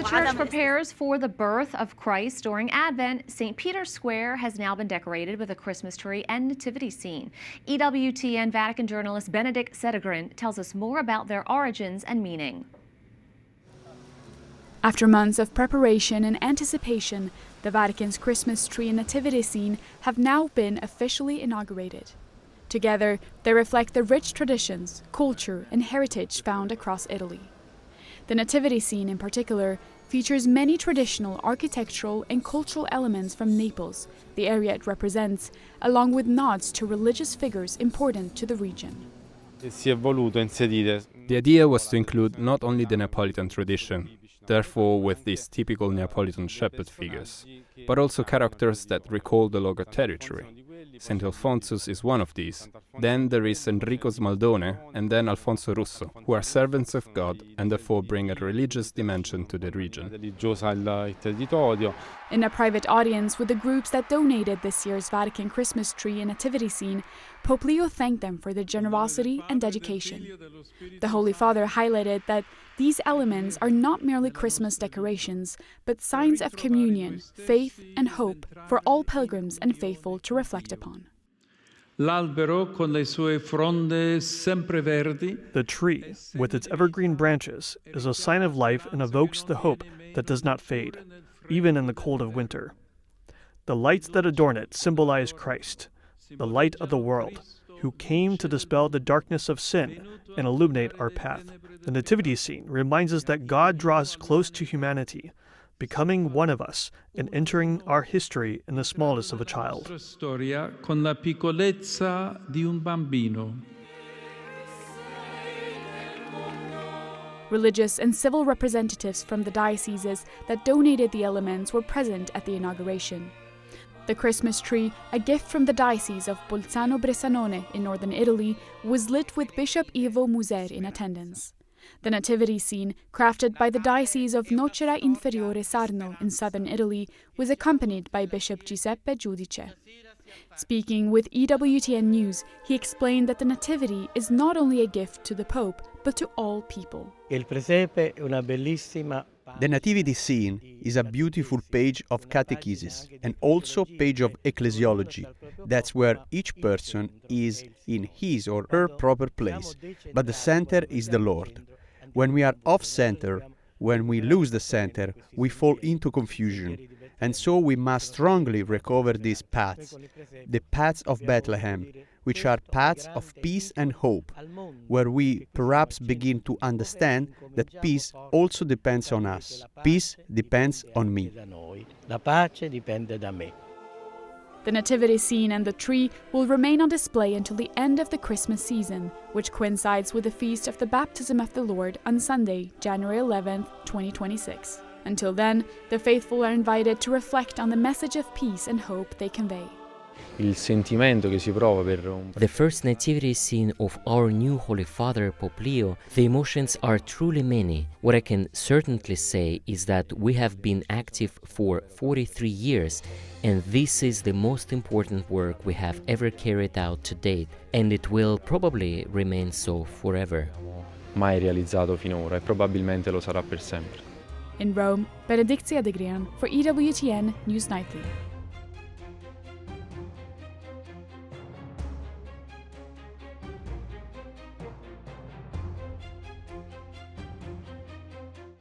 church prepares for the birth of Christ during Advent, St. Peter's Square has now been decorated with a Christmas tree and nativity scene. EWTN Vatican journalist Bénédicte Cedergren tells us more about their origins and meaning. After months of preparation and anticipation, the Vatican's Christmas tree and nativity scene have now been officially inaugurated. Together, they reflect the rich traditions, culture, and heritage found across Italy. The nativity scene, in particular, features many traditional architectural and cultural elements from Naples, the area it represents, along with nods to religious figures important to the region. The idea was to include not only the Neapolitan tradition, therefore with these typical Neapolitan shepherd figures, but also characters that recall the local territory. St. Alphonsus is one of these. Then there is Enrico Smaldone and then Alfonso Russo, who are servants of God and therefore bring a religious dimension to the region. In a private audience with the groups that donated this year's Vatican Christmas tree and nativity scene, Pope Leo thanked them for their generosity and dedication. The Holy Father highlighted that these elements are not merely Christmas decorations, but signs of communion, faith, and hope for all pilgrims and faithful to reflect upon. The tree, with its evergreen branches, is a sign of life and evokes the hope that does not fade, even in the cold of winter. The lights that adorn it symbolize Christ, the light of the world, who came to dispel the darkness of sin and illuminate our path. The nativity scene reminds us that God draws close to humanity, becoming one of us and entering our history in the smallness of a child. Religious and civil representatives from the dioceses that donated the elements were present at the inauguration. The Christmas tree, a gift from the Diocese of Bolzano-Bressanone in northern Italy, was lit with Bishop Ivo Muser in attendance. The nativity scene, crafted by the Diocese of Nocera Inferiore Sarno in southern Italy, was accompanied by Bishop Giuseppe Giudice. Speaking with EWTN News, he explained that the nativity is not only a gift to the Pope, but to all people. The nativity scene is a beautiful page of catechesis and also page of ecclesiology. That's where each person is in his or her proper place, but the center is the Lord. When we are off-center, when we lose the center, we fall into confusion. And so we must strongly recover these paths, the paths of Bethlehem, which are paths of peace and hope, where we perhaps begin to understand that peace also depends on us. Peace depends on me. The nativity scene and the tree will remain on display until the end of the Christmas season, which coincides with the feast of the Baptism of the Lord on Sunday, January 11th, 2026. Until then, the faithful are invited to reflect on the message of peace and hope they convey. The first nativity scene of our new Holy Father, Pope Leo, the emotions are truly many. What I can certainly say is that we have been active for 43 years, and this is the most important work we have ever carried out to date, and it will probably remain so forever. Mai realizzato finora e probabilmente lo sarà per sempre. In Rome, Bénédicte Cedergren for EWTN News Nightly.